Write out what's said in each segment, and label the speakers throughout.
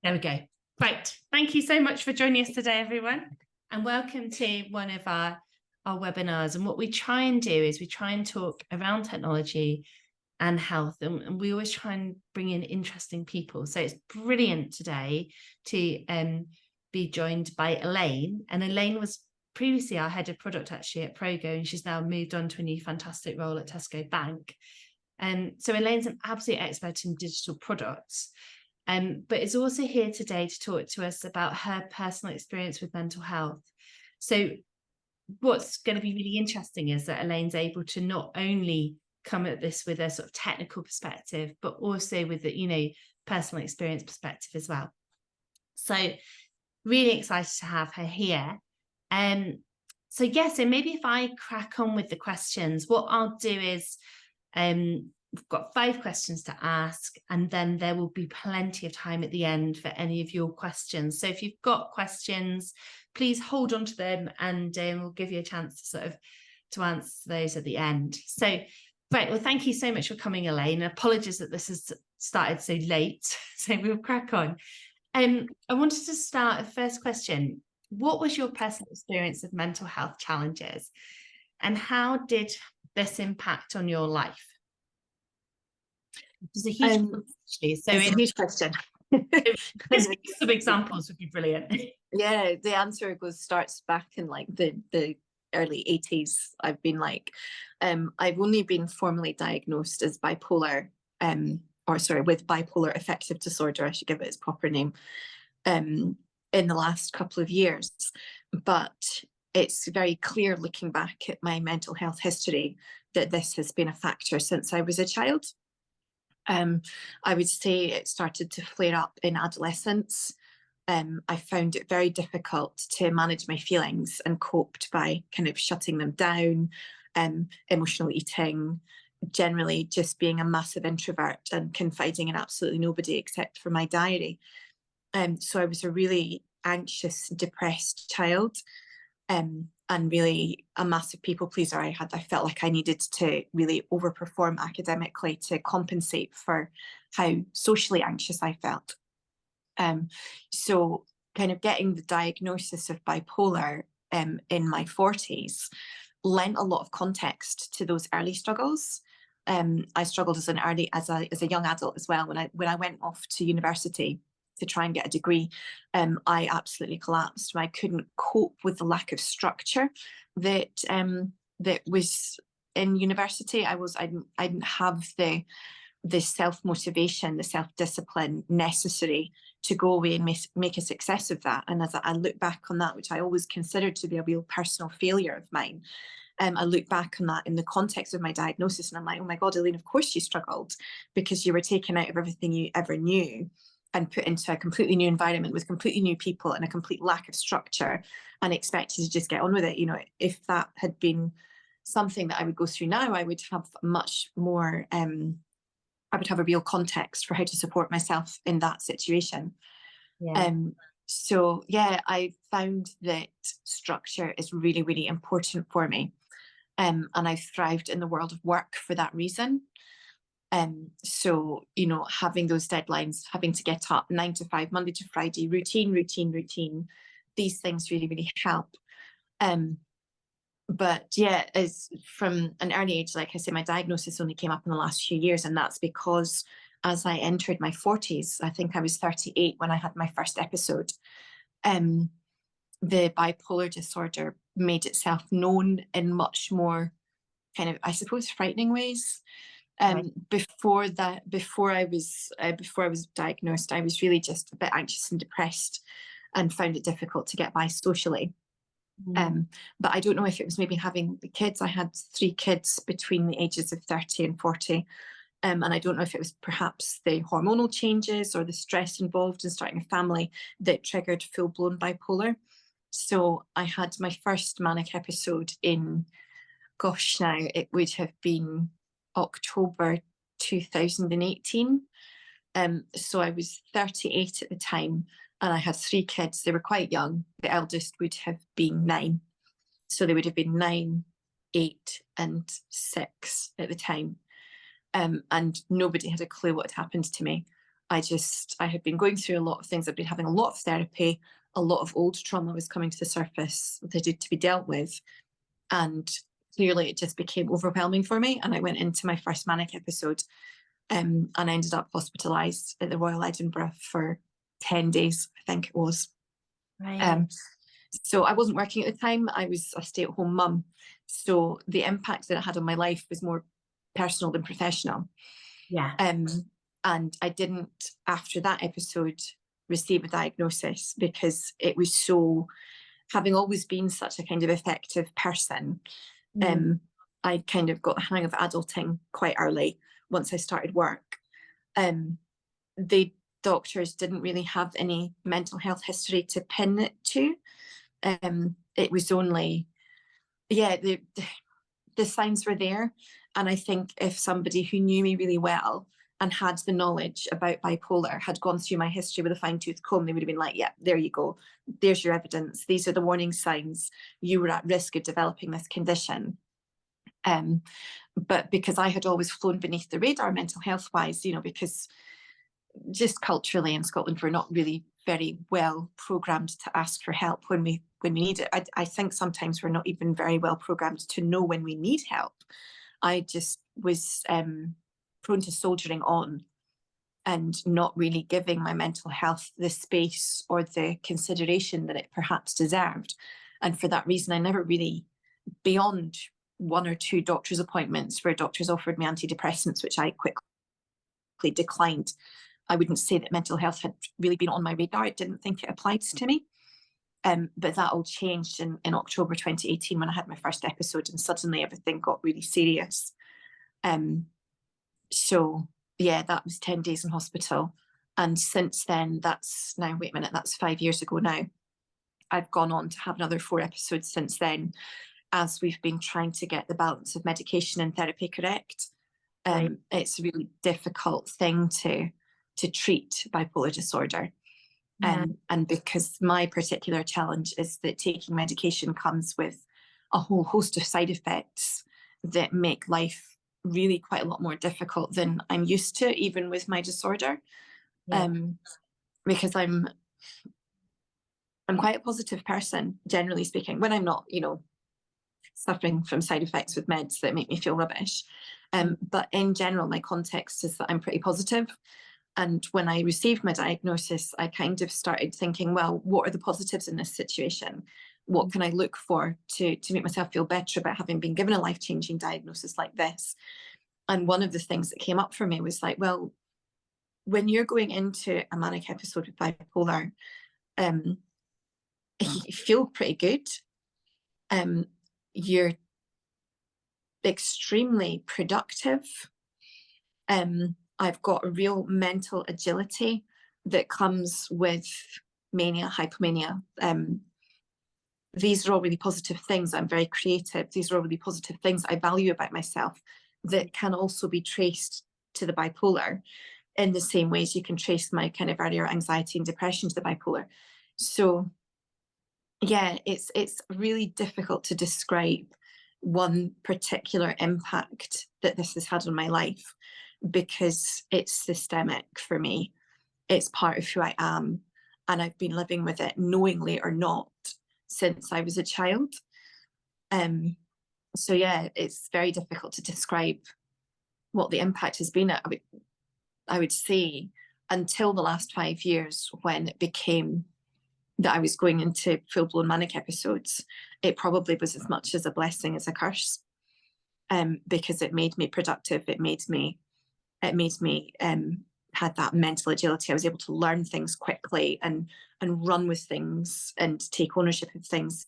Speaker 1: There we go. Right. Thank you so much for joining us today, everyone. And welcome to one of our webinars. And what we try and do is we try and talk around technology and health. And we always try and bring in interesting people. So it's brilliant today to be joined by Elaine. And Elaine was previously our head of product actually at Progo, and she's now moved on to a new fantastic role at Tesco Bank. So Elaine's an absolute expert in digital products. But is also here today to talk to us about her personal experience with mental health. So what's going to be really interesting is that Elaine's able to not only come at this with a sort of technical perspective, but also with the, personal experience perspective as well. So really excited to have her here. So maybe if I crack on with the questions, what I'll do is we've got 5 questions to ask, and then there will be plenty of time at the end for any of your questions. So if you've got questions, please hold on to them, and we'll give you a chance to answer those at the end. So, right, well, thank you so much for coming, Elaine. Apologies that this has started so late, so we'll crack on. I wanted to start the first question. What was your personal experience of mental health challenges, and how did this impact on your life? It's a huge question, so
Speaker 2: it's a huge question.
Speaker 1: Some examples would be brilliant.
Speaker 2: Yeah, the answer starts back in like the early 80s. I've been I've only been formally diagnosed as bipolar, with bipolar affective disorder, I should give it its proper name, in the last couple of years. But it's very clear looking back at my mental health history that this has been a factor since I was a child. I would say it started to flare up in adolescence. I found it very difficult to manage my feelings and coped by kind of shutting them down, emotional eating, generally just being a massive introvert and confiding in absolutely nobody except for my diary. So I was a really anxious, depressed child, and really a massive people pleaser. I felt like I needed to really overperform academically to compensate for how socially anxious I felt. So kind of getting the diagnosis of bipolar in my 40s lent a lot of context to those early struggles. I struggled as a young adult as well. When I went off to university to try and get a degree, I absolutely collapsed. I couldn't cope with the lack of structure that was in university. I didn't have the self-motivation, the self-discipline necessary to go away and make a success of that. And as I look back on that, which I always considered to be a real personal failure of mine, I look back on that in the context of my diagnosis, and I'm like, oh my God, Elaine, of course you struggled, because you were taken out of everything you ever knew and put into a completely new environment with completely new people and a complete lack of structure, and expected to just get on with it. If that had been something that I would go through now, I would have much more, I would have a real context for how to support myself in that situation.
Speaker 1: Yeah.
Speaker 2: So yeah, I found that structure is really, really important for me. And I've thrived in the world of work for that reason. So, having those deadlines, having to get up 9 to 5, Monday to Friday, routine, these things really, really help. But yeah, as from an early age, like I say, my diagnosis only came up in the last few years. And that's because as I entered my 40s, I think I was 38 when I had my first episode, the bipolar disorder made itself known in much more kind of, I suppose, frightening ways. Before I was diagnosed, I was really just a bit anxious and depressed and found it difficult to get by socially. But I don't know if it was maybe having the kids. I had 3 kids between the ages of 30 and 40. And I don't know if it was perhaps the hormonal changes or the stress involved in starting a family that triggered full-blown bipolar. So I had my first manic episode in, now it would have been October 2018. So I was 38 at the time, and I had 3 kids. They were quite young. The eldest would have been 9. So they would have been 9, 8, and 6 at the time. And nobody had a clue what had happened to me. I had been going through a lot of things. I'd been having a lot of therapy. A lot of old trauma was coming to the surface that needed to be dealt with. And clearly it just became overwhelming for me. And I went into my first manic episode, and I ended up hospitalised at the Royal Edinburgh for 10 days, I think it was.
Speaker 1: Right.
Speaker 2: So I wasn't working at the time. I was a stay-at-home mum. So the impact that it had on my life was more personal than professional.
Speaker 1: Yeah.
Speaker 2: And I didn't, after that episode, receive a diagnosis because it was so, having always been such a kind of effective person, I kind of got the hang of adulting quite early once I started work. The doctors didn't really have any mental health history to pin it to. It was only, the signs were there. And I think if somebody who knew me really well and had the knowledge about bipolar had gone through my history with a fine-tooth comb, they would have been like, yeah, there you go. There's your evidence. These are the warning signs. You were at risk of developing this condition. But because I had always flown beneath the radar mental health wise, because just culturally in Scotland, we're not really very well programmed to ask for help when we need it. I think sometimes we're not even very well programmed to know when we need help. I just was prone to soldiering on and not really giving my mental health the space or the consideration that it perhaps deserved. And for that reason, I never really, beyond one or two doctor's appointments where doctors offered me antidepressants, which I quickly declined. I wouldn't say that mental health had really been on my radar. I didn't think it applied to me. But that all changed in October 2018 when I had my first episode, and suddenly everything got really serious. So yeah, that was 10 days in hospital. And since then, that's 5 years ago now. I've gone on to have another 4 episodes since then, as we've been trying to get the balance of medication and therapy correct.
Speaker 1: Right.
Speaker 2: It's a really difficult thing to treat bipolar disorder.
Speaker 1: Yeah.
Speaker 2: And because my particular challenge is that taking medication comes with a whole host of side effects that make life really quite a lot more difficult than I'm used to, even with my disorder.
Speaker 1: Yeah.
Speaker 2: Because I'm quite a positive person, generally speaking, when I'm not, suffering from side effects with meds that make me feel rubbish. But in general, my context is that I'm pretty positive. And when I received my diagnosis, I kind of started thinking, well, what are the positives in this situation? What can I look for to make myself feel better about having been given a life-changing diagnosis like this? And one of the things that came up for me was like, well, when you're going into a manic episode with bipolar, you feel pretty good. You're extremely productive. I've got a real mental agility that comes with mania, hypomania. These are all really positive things. I'm very creative. These are all really positive things I value about myself that can also be traced to the bipolar in the same ways you can trace my kind of earlier anxiety and depression to the bipolar. So yeah, it's really difficult to describe one particular impact that this has had on my life, because it's systemic for me. It's part of who I am, and I've been living with it, knowingly or not, since I was a child. So yeah, it's very difficult to describe what the impact has been. I would say until the last 5 years, when it became that I was going into full-blown manic episodes, it probably was as much as a blessing as a curse, because it made me productive. It made me had that mental agility. I was able to learn things quickly and run with things and take ownership of things.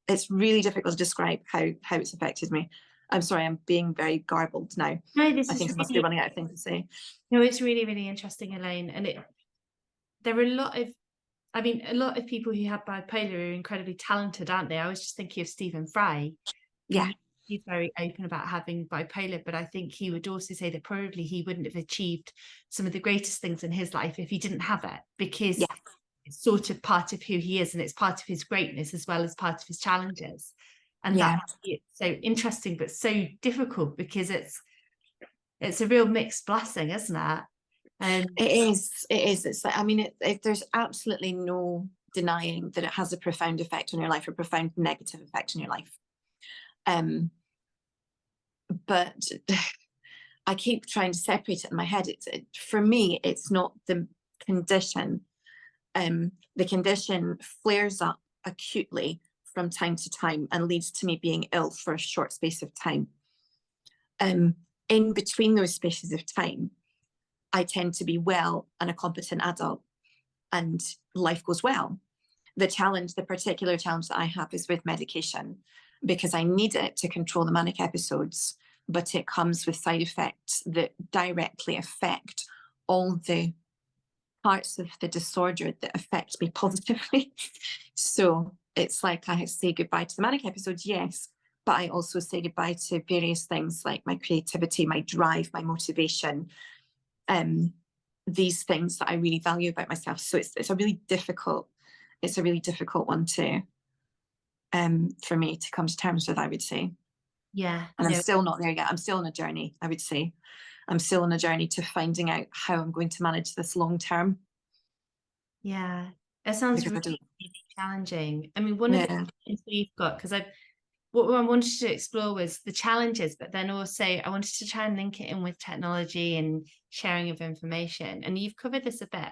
Speaker 2: It's really difficult to describe how it's affected me. I'm sorry, I'm being very garbled now.
Speaker 1: No,
Speaker 2: I think I must be running out of things to say.
Speaker 1: No, it's really, really interesting, Elaine. And there are a lot of people who have bipolar are incredibly talented, aren't they? I was just thinking of Stephen Fry.
Speaker 2: Yeah.
Speaker 1: He's very open about having bipolar, but I think he would also say that probably he wouldn't have achieved some of the greatest things in his life if he didn't have it, because it's sort of part of who he is, and it's part of his greatness as well as part of his challenges. And that's so interesting, but so difficult, because it's a real mixed blessing, isn't it?
Speaker 2: It is. It's like, I mean, there's absolutely no denying that it has a profound effect on your life, a profound negative effect on your life. But I keep trying to separate it in my head. For me, it's not the condition. The condition flares up acutely from time to time and leads to me being ill for a short space of time. In between those spaces of time, I tend to be well and a competent adult, and life goes well. The particular challenge that I have is with medication, because I need it to control the manic episodes, but it comes with side effects that directly affect all the parts of the disorder that affect me positively. So it's like I say goodbye to the manic episodes, yes, but I also say goodbye to various things like my creativity, my drive, my motivation, these things that I really value about myself. So it's a really difficult one to for me to come to terms with, I would say.
Speaker 1: Yeah.
Speaker 2: And I'm still not there yet. I'm still on a journey, I would say. I'm still on a journey to finding out how I'm going to manage this long term.
Speaker 1: Yeah. It sounds really challenging. I mean, one of the things we've got, because what I wanted to explore was the challenges, but then also I wanted to try and link it in with technology and sharing of information. And you've covered this a bit.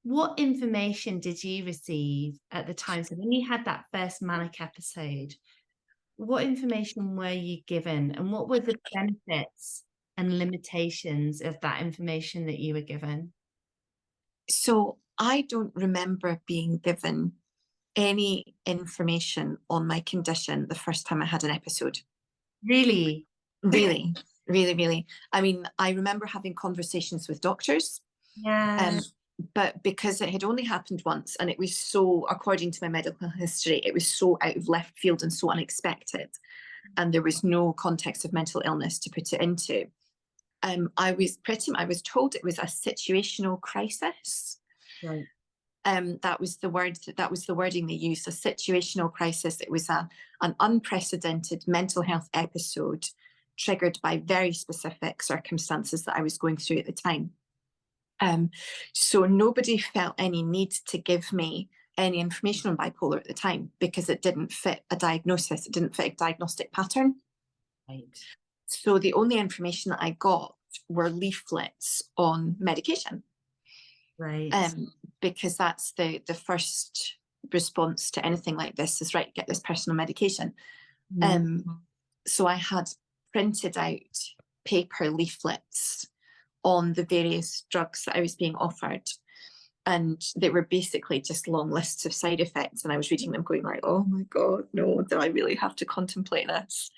Speaker 1: What information did you receive at the time? So when you had that first manic episode, what information were you given, and what were the benefits and limitations of that information that you were given?
Speaker 2: So I don't remember being given any information on my condition the first time I had an episode.
Speaker 1: Really?
Speaker 2: Really, really, really. I mean, I remember having conversations with doctors.
Speaker 1: Yeah.
Speaker 2: But because it had only happened once, and it was so, according to my medical history, it was so out of left field and so unexpected, and there was no context of mental illness to put it into. I was told it was a situational crisis.
Speaker 1: Right.
Speaker 2: That was the wording they used, a situational crisis. It was an unprecedented mental health episode triggered by very specific circumstances that I was going through at the time. So nobody felt any need to give me any information on bipolar at the time, because it didn't fit a diagnosis. It didn't fit a diagnostic pattern.
Speaker 1: Right.
Speaker 2: So the only information that I got were leaflets on medication.
Speaker 1: Right.
Speaker 2: Because that's the first response to anything like this is, right, get this person on medication. So I had printed out paper leaflets on the various drugs that I was being offered. And they were basically just long lists of side effects. And I was reading them going like, oh my God, no, do I really have to contemplate this?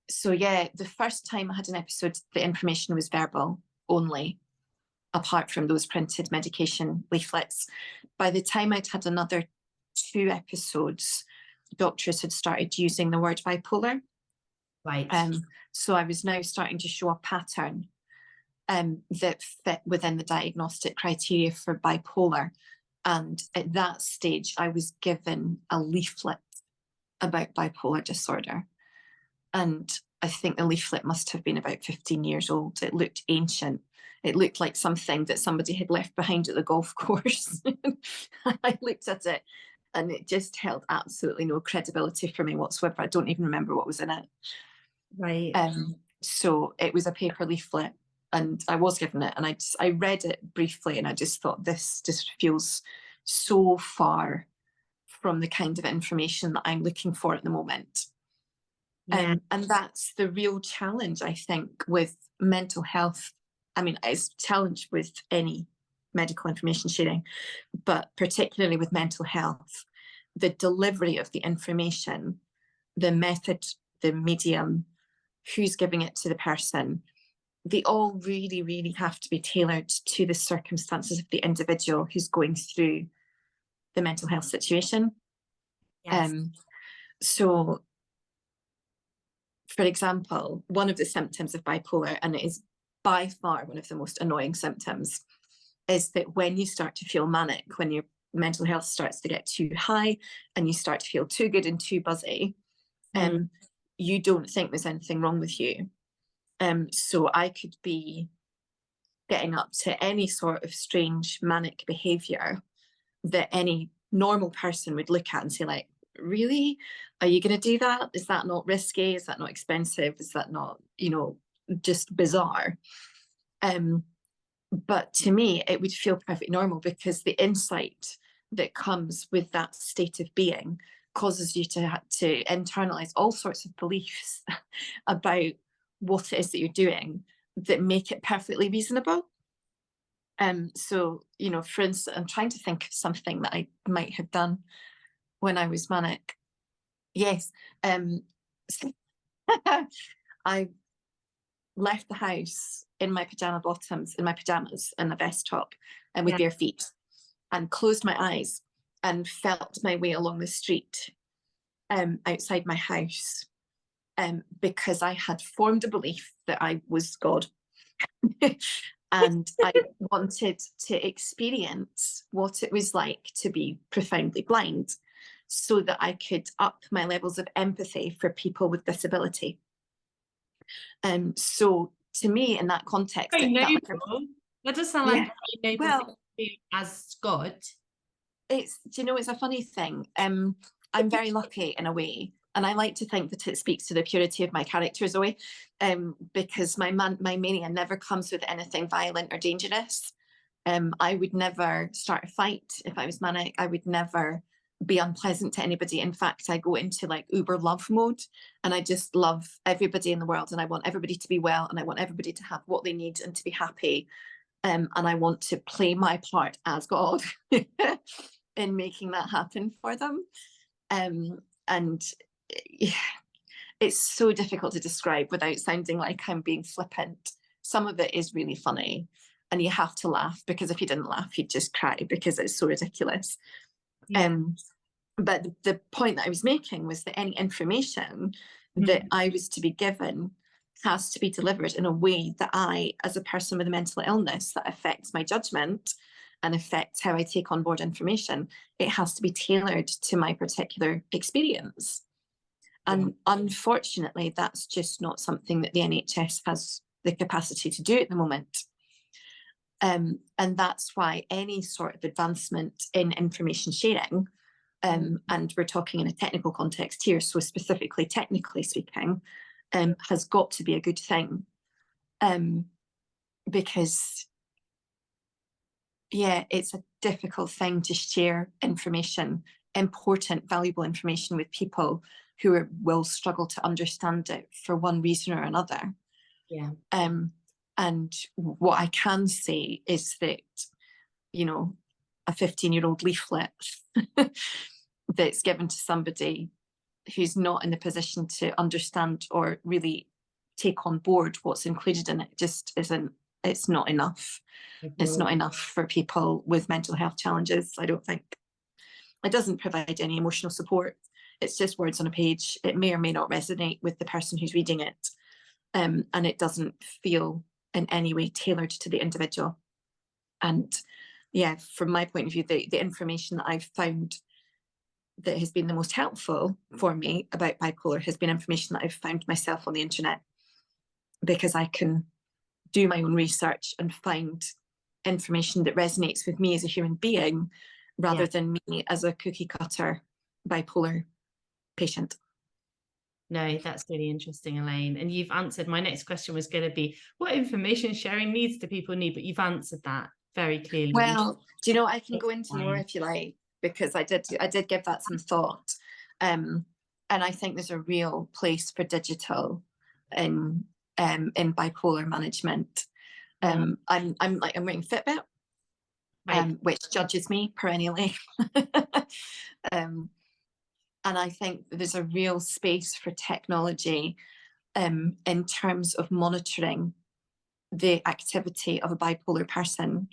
Speaker 2: So yeah, the first time I had an episode, the information was verbal only, apart from those printed medication leaflets. By the time I'd had another 2 episodes, doctors had started using the word bipolar.
Speaker 1: Right.
Speaker 2: So I was now starting to show a pattern that fit within the diagnostic criteria for bipolar. And at that stage, I was given a leaflet about bipolar disorder. And I think the leaflet must have been about 15 years old. It looked ancient. It looked like something that somebody had left behind at the golf course. I looked at it and it just held absolutely no credibility for me whatsoever. I don't even remember what was in it.
Speaker 1: Right.
Speaker 2: So it was a paper leaflet, and I was given it, and I read it briefly, and I just thought, this just feels so far from the kind of information that I'm looking for at the moment.
Speaker 1: Yeah.
Speaker 2: And that's the real challenge, I think, with mental health. I mean, it's a challenge with any medical information sharing, but particularly with mental health, the delivery of the information, the method, the medium, who's giving it to the person, they all really, really have to be tailored to the circumstances of the individual who's going through the mental health situation.
Speaker 1: Yes.
Speaker 2: So, for example, one of the symptoms of bipolar, and it is by far one of the most annoying symptoms, is that when you start to feel manic, when your mental health starts to get too high and you start to feel too good and too buzzy, you don't think there's anything wrong with you. So I could be getting up to any sort of strange manic behavior that any normal person would look at and say, like, really? Are you going to do that? Is that not risky? Is that not expensive? Is that not, just bizarre? But to me, it would feel perfectly normal, because the insight that comes with that state of being causes you to internalize all sorts of beliefs about what it is that you're doing that make it perfectly reasonable. So, for instance, I'm trying to think of something that I might have done when I was manic. Yes. I left the house in my pajamas and a vest top, and with bare feet, and closed my eyes and felt my way along the street outside my house, because I had formed a belief that I was God. And I wanted to experience what it was like to be profoundly blind, so that I could up my levels of empathy for people with disability. So to me, in that context,
Speaker 1: Very
Speaker 2: it felt
Speaker 1: noble. That does sound like a very noble thing to do as God.
Speaker 2: It's a funny thing. I'm very lucky in a way, and I like to think that it speaks to the purity of my character, Zoe, because my mania never comes with anything violent or dangerous. I would never start a fight if I was manic. I would never be unpleasant to anybody. In fact, I go into like uber love mode, and I just love everybody in the world, and I want everybody to be well, and I want everybody to have what they need and to be happy. And I want to play my part as God in making that happen for them. And it's so difficult to describe without sounding like I'm being flippant. Some of it is really funny, and you have to laugh, because if you didn't laugh, you'd just cry, because it's so ridiculous. But the point that I was making was that any information that I was to be given has to be delivered in a way that I, as a person with a mental illness that affects my judgment and affects how I take on board information, it has to be tailored to my particular experience. And unfortunately, that's just not something that the NHS has the capacity to do at the moment. And that's why any sort of advancement in information sharing, and we're talking in a technical context here, so specifically technically speaking, has got to be a good thing. Because, it's a difficult thing to share information, important, valuable information, with people who will struggle to understand it for one reason or another. And what I can say is that, a 15-year-old leaflet that's given to somebody who's not in the position to understand or really take on board what's included in it just isn't, it's not enough. It's not enough for people with mental health challenges, I don't think. It doesn't provide any emotional support. It's just words on a page. It may or may not resonate with the person who's reading it. And it doesn't feel in any way tailored to the individual. And from my point of view, the information that I've found that has been the most helpful for me about bipolar has been information that I've found myself on the internet, because I can do my own research and find information that resonates with me as a human being, rather than me as a cookie cutter bipolar patient.
Speaker 1: No, that's really interesting, Elaine. And you've answered, my next question was going to be, what information sharing needs do people need? But you've answered that very clearly.
Speaker 2: Well, do you know, I can go into more if you like, because I did give that some thought. And I think there's a real place for digital in bipolar management. I'm wearing Fitbit, which judges me perennially. And I think there's a real space for technology in terms of monitoring the activity of a bipolar person.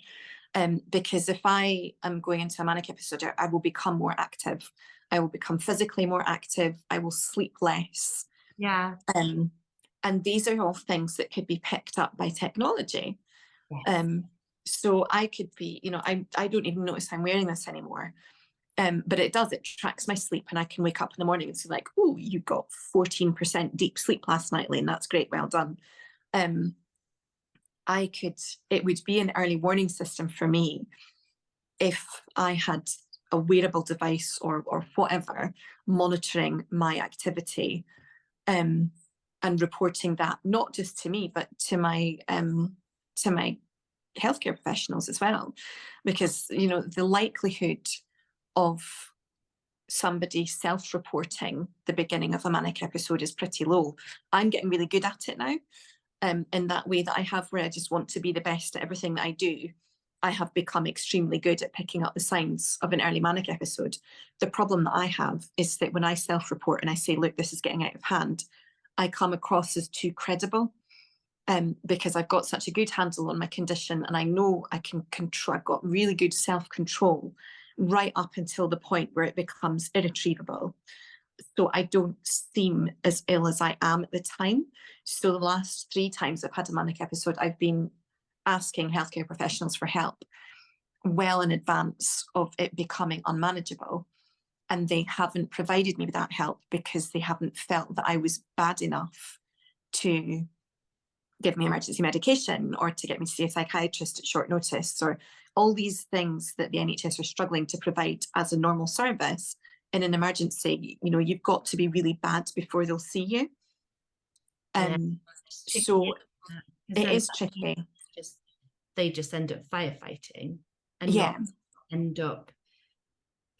Speaker 2: Because if I am going into a manic episode, I will become more active. I will become physically more active. I will sleep less. And these are all things that could be picked up by technology. So I could be, I don't even notice I'm wearing this anymore. But it tracks my sleep, and I can wake up in the morning and say, like, oh, you got 14% deep sleep last night, Elaine. That's great. Well done. it would be an early warning system for me if I had a wearable device or whatever monitoring my activity, and reporting that not just to me but to my healthcare professionals as well, because the likelihood of somebody self-reporting the beginning of a manic episode is pretty low. I'm getting really good at it now, in that way that I have, where I just want to be the best at everything that I do. I have become extremely good at picking up the signs of an early manic episode. The problem that I have is that when I self-report and I say, look, this is getting out of hand, I come across as too credible, because I've got such a good handle on my condition, and I know I can control, I've got really good self-control right up until the point where it becomes irretrievable. So I don't seem as ill as I am at the time. So the last 3 times I've had a manic episode, I've been asking healthcare professionals for help well in advance of it becoming unmanageable. And they haven't provided me with that help because they haven't felt that I was bad enough to give me emergency medication or to get me to see a psychiatrist at short notice, or all these things that the NHS are struggling to provide as a normal service. In an emergency, you've got to be really bad before they'll see you. So it is tricky.
Speaker 1: They just end up firefighting and
Speaker 2: Yeah.
Speaker 1: not end up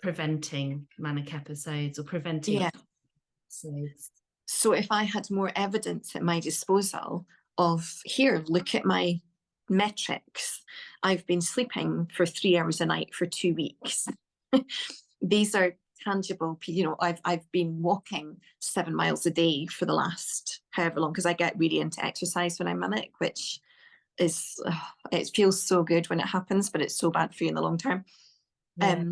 Speaker 1: preventing manic episodes or preventing episodes.
Speaker 2: So if I had more evidence at my disposal of, here, look at my metrics. I've been sleeping for 3 hours a night for 2 weeks. These are tangible. I've been walking 7 miles a day for the last however long, because I get really into exercise when I'm manic, which is, it feels so good when it happens, but it's so bad for you in the long term. Yeah.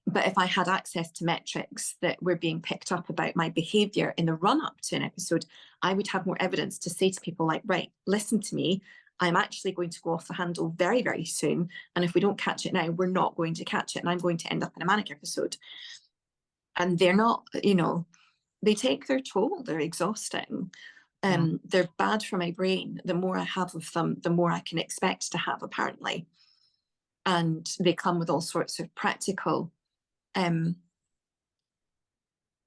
Speaker 2: But if I had access to metrics that were being picked up about my behavior in the run up to an episode, I would have more evidence to say to people like, right, listen to me, I'm actually going to go off the handle very, very soon. And if we don't catch it now, we're not going to catch it. And I'm going to end up in a manic episode. And they're not, they take their toll. They're exhausting. They're bad for my brain. The more I have of them, the more I can expect to have, apparently. And they come with all sorts of practical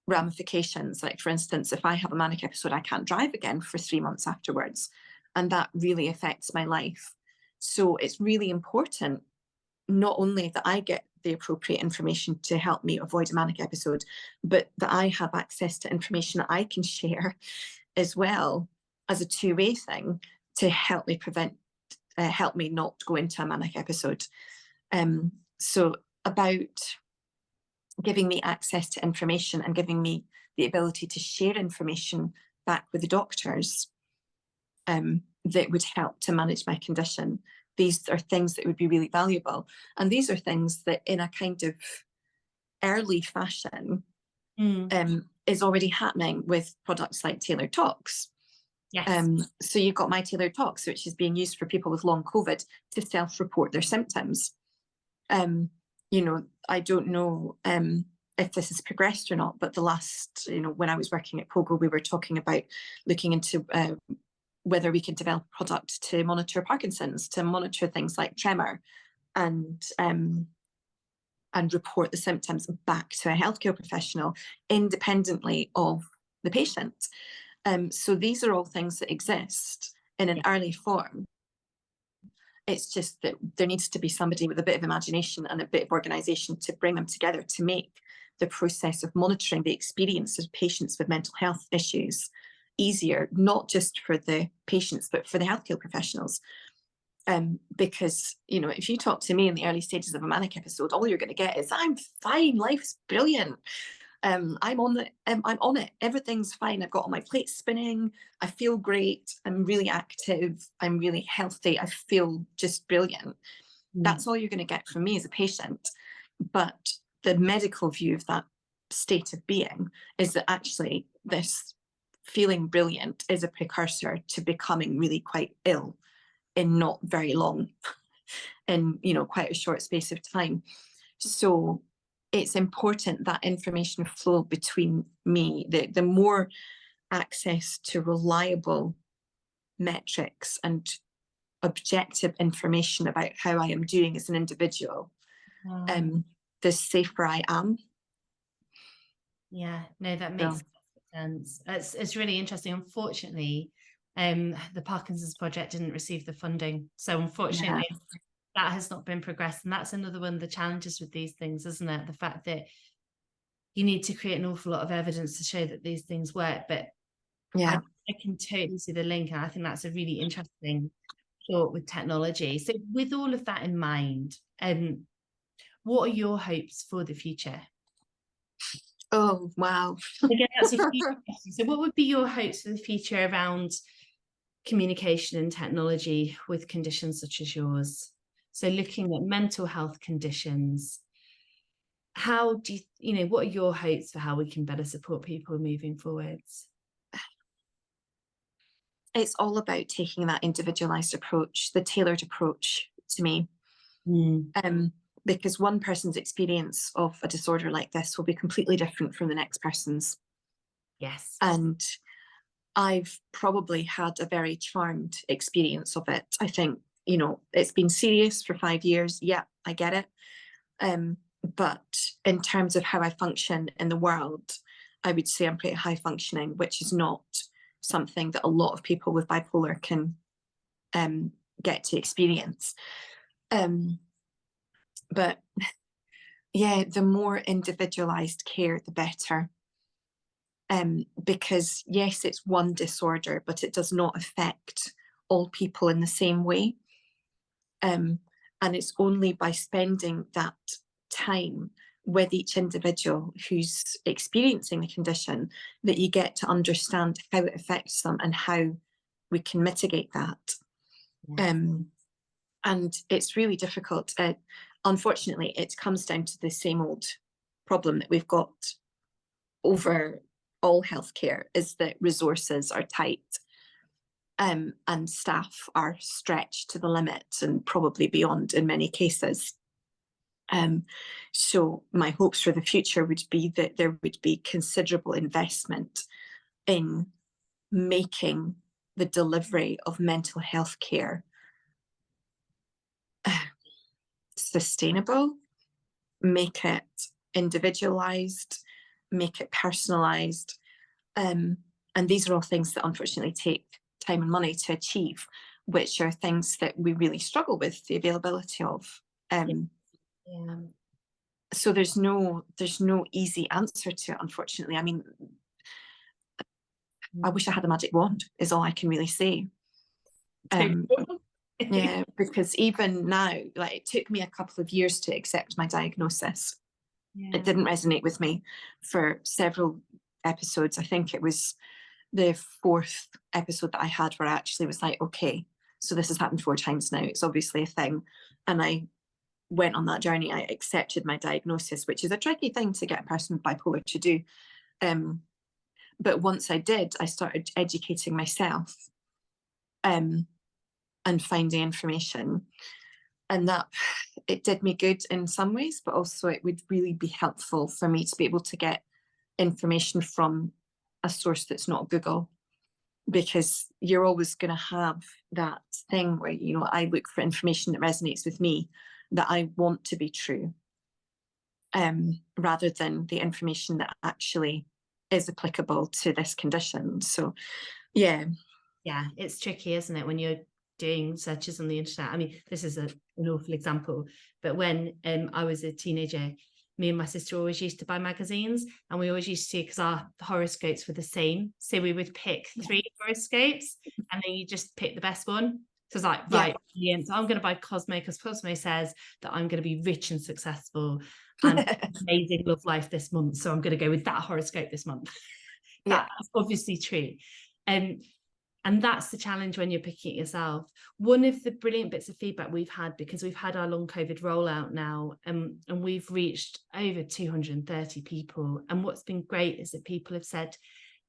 Speaker 2: ramifications. Like, for instance, if I have a manic episode, I can't drive again for 3 months afterwards. And that really affects my life. So it's really important, not only that I get the appropriate information to help me avoid a manic episode, but that I have access to information that I can share as well, as a two-way thing, to help me help me not go into a manic episode. So about giving me access to information and giving me the ability to share information back with the doctors, that would help to manage my condition. These are things that would be really valuable. And these are things that in a kind of early fashion is already happening with products like Tailored Talks.
Speaker 1: Yes.
Speaker 2: So you've got My Tailored Talks, which is being used for people with long COVID to self-report their symptoms. I don't know if this has progressed or not, but the last, when I was working at Pogo, we were talking about looking into whether we could develop a product to monitor Parkinson's, to monitor things like tremor, and report the symptoms back to a healthcare professional independently of the patient. So these are all things that exist in an early form. It's just that there needs to be somebody with a bit of imagination and a bit of organisation to bring them together to make the process of monitoring the experience of patients with mental health issues easier, not just for the patients, but for the healthcare professionals. Because, if you talk to me in the early stages of a manic episode, all you're going to get is, I'm fine, life's brilliant. I'm on it. Everything's fine. I've got all my plates spinning. I feel great. I'm really active. I'm really healthy. I feel just brilliant. That's all you're going to get from me as a patient. But the medical view of that state of being is that actually this feeling brilliant is a precursor to becoming really quite ill in not very long, in quite a short space of time. So it's important that information flow between me, the more access to reliable metrics and objective information about how I am doing as an individual, the safer I am.
Speaker 1: Yeah, no, that
Speaker 2: So,
Speaker 1: makes sense. It's really interesting. Unfortunately, the Parkinson's Project didn't receive the funding. So unfortunately, that has not been progressed. And that's another one of the challenges with these things, isn't it? The fact that you need to create an awful lot of evidence to show that these things work. But
Speaker 2: yeah.
Speaker 1: I can totally see the link. And I think that's a really interesting thought with technology. So with all of that in mind, what are your hopes for the future?
Speaker 2: Oh, wow.
Speaker 1: Again, that's a huge question. So what would be your hopes for the future around communication and technology with conditions such as yours? So looking at mental health conditions, how do you, what are your hopes for how we can better support people moving forwards?
Speaker 2: It's all about taking that individualized approach, the tailored approach to me. Because one person's experience of a disorder like this will be completely different from the next person's.
Speaker 1: Yes.
Speaker 2: And I've probably had a very charmed experience of it. I think, it's been serious for 5 years. Yeah, I get it. But in terms of how I function in the world, I would say I'm pretty high functioning, which is not something that a lot of people with bipolar can get to experience. But yeah, the more individualized care, the better. Because yes, it's one disorder, but it does not affect all people in the same way. And it's only by spending that time with each individual who's experiencing the condition that you get to understand how it affects them and how we can mitigate that. Yes. And it's really difficult. Unfortunately, it comes down to the same old problem that we've got over all healthcare, is that resources are tight, and staff are stretched to the limit and probably beyond in many cases. So my hopes for the future would be that there would be considerable investment in making the delivery of mental health care sustainable, make it individualized, make it personalized. And these are all things that unfortunately take time and money to achieve, which are things that we really struggle with the availability of. So there's no easy answer to it, unfortunately. I mean, I wish I had a magic wand, is all I can really say. Yeah, because even now, like, it took me a couple of years to accept my diagnosis. It didn't resonate with me for several episodes. I think it was the 4th episode that I had where I actually was like, okay, so this has happened 4 times now. It's obviously a thing. And I went on that journey. I accepted my diagnosis, which is a tricky thing to get a person with bipolar to do. But once I did, I started educating myself and finding information. And that, it did me good in some ways, but also it would really be helpful for me to be able to get information from a source that's not Google, because you're always going to have that thing where, I look for information that resonates with me, that I want to be true, rather than the information that actually is applicable to this condition. So, yeah.
Speaker 1: Yeah, it's tricky, isn't it, when you're doing searches on the internet? I mean, this is an awful example, but when I was a teenager, me and my sister always used to buy magazines, and we always used to, because our horoscopes were the same, so we would pick 3 horoscopes and then you just pick the best one. So it's like, right, brilliant, so I'm going to buy Cosmo because Cosmo says that I'm going to be rich and successful and amazing love life this month, so I'm going to go with that horoscope this month. That's obviously true. And that's the challenge when you're picking it yourself. One of the brilliant bits of feedback we've had, because we've had our long COVID rollout now, and we've reached over 230 people. And what's been great is that people have said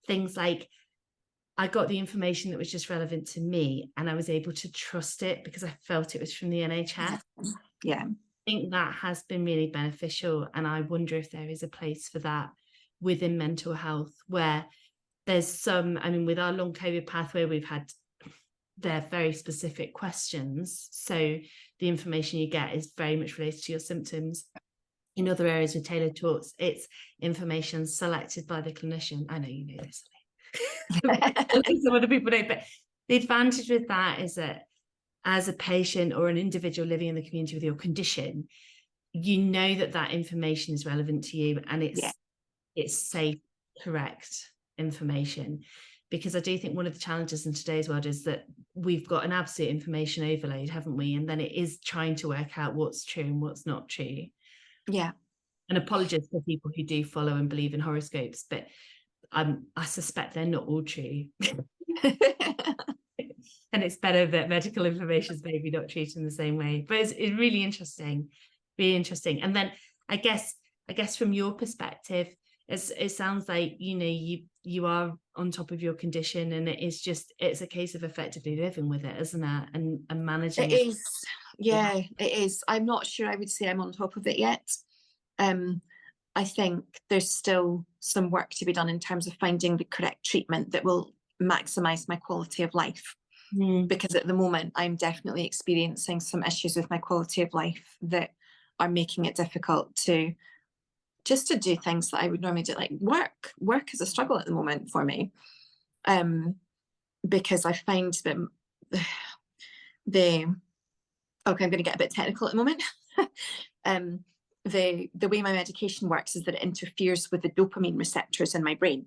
Speaker 1: things like, I got the information that was just relevant to me, and I was able to trust it because I felt it was from the NHS.
Speaker 2: Yeah.
Speaker 1: I think that has been really beneficial. And I wonder if there is a place for that within mental health, where there's some, I mean, with our long COVID pathway, we've had they're very specific questions. So the information you get is very much related to your symptoms. In other areas with tailored talks, it's information selected by the clinician. I know you know this. Some other people don't, but the advantage with that is that as a patient or an individual living in the community with your condition, you know that that information is relevant to you, and it's safe, correct information. Because I do think one of the challenges in today's world is that we've got an absolute information overload, haven't we? And then it is trying to work out what's true and what's not true.
Speaker 2: Yeah.
Speaker 1: And apologies for people who do follow and believe in horoscopes, but I suspect they're not all true. And it's better that medical information is maybe not treated in the same way. But it's really interesting, really interesting. And then I guess from your perspective, it sounds like, you know, you are on top of your condition, and it's a case of effectively living with it, isn't it? And managing it.
Speaker 2: It is. Yeah, it is. I'm not sure I would say I'm on top of it yet. I think there's still some work to be done in terms of finding the correct treatment that will maximize my quality of life. Because at the moment, I'm definitely experiencing some issues with my quality of life that are making it difficult to do things that I would normally do, like work. Work is a struggle at the moment for me, because I find that okay, I'm going to get a bit technical at the moment. The way my medication works is that it interferes with the dopamine receptors in my brain.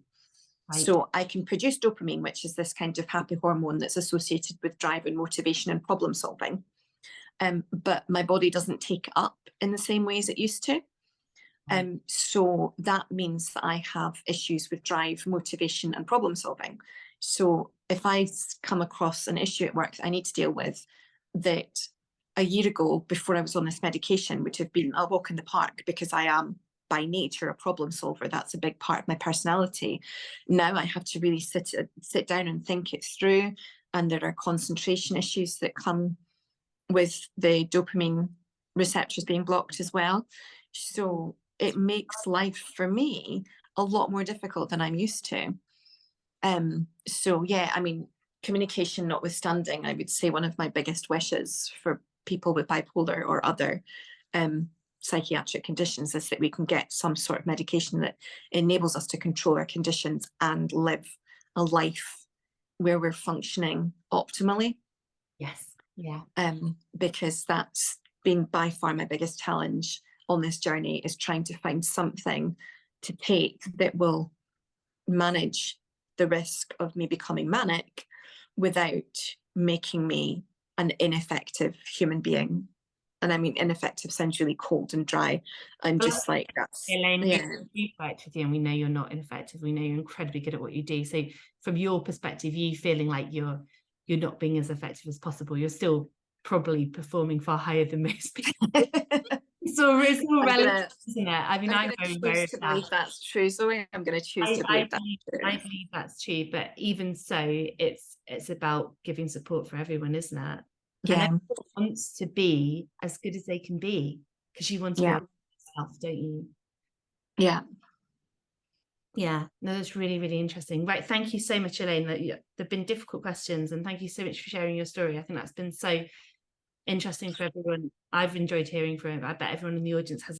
Speaker 2: Right. So I can produce dopamine, which is this kind of happy hormone that's associated with drive and motivation and problem solving. But my body doesn't take it up in the same way as it used to. So that means that I have issues with drive, motivation, and problem solving. So if I come across an issue at work that I need to deal with, that a year ago, before I was on this medication, would have been a walk in the park, because I am by nature a problem solver. That's a big part of my personality. Now I have to really sit down and think it through. And there are concentration issues that come with the dopamine receptors being blocked as well. So it makes life for me a lot more difficult than I'm used to. So yeah, I mean, communication notwithstanding, I would say one of my biggest wishes for people with bipolar or other psychiatric conditions is that we can get some sort of medication that enables us to control our conditions and live a life where we're functioning optimally.
Speaker 1: Yes. Yeah.
Speaker 2: Because that's been by far my biggest challenge on this journey, is trying to find something to take that will manage the risk of me becoming manic without making me an ineffective human being. And I mean, ineffective sounds really cold and dry. I'm just like, that's...
Speaker 1: Elaine, we've worked with you and we know you're not ineffective. We know you're incredibly good at what you do. So from your perspective, you feeling like you're not being as effective as possible, you're still probably performing far higher than most people. It's all relative, isn't it? I mean, I'm very aware of that.
Speaker 2: Believe that's true, Zoe. I'm going to choose to believe that's true.
Speaker 1: I believe that's true, but even so, it's about giving support for everyone, isn't it?
Speaker 2: Yeah.
Speaker 1: And everyone wants to be as good as they can be, because you want to be yourself, don't you?
Speaker 2: Yeah.
Speaker 1: Yeah, no, that's really, really interesting. Right, thank you so much, Elaine. There've been difficult questions, and thank you so much for sharing your story. I think that's been so interesting for everyone. I've enjoyed hearing from it. I bet everyone in the audience has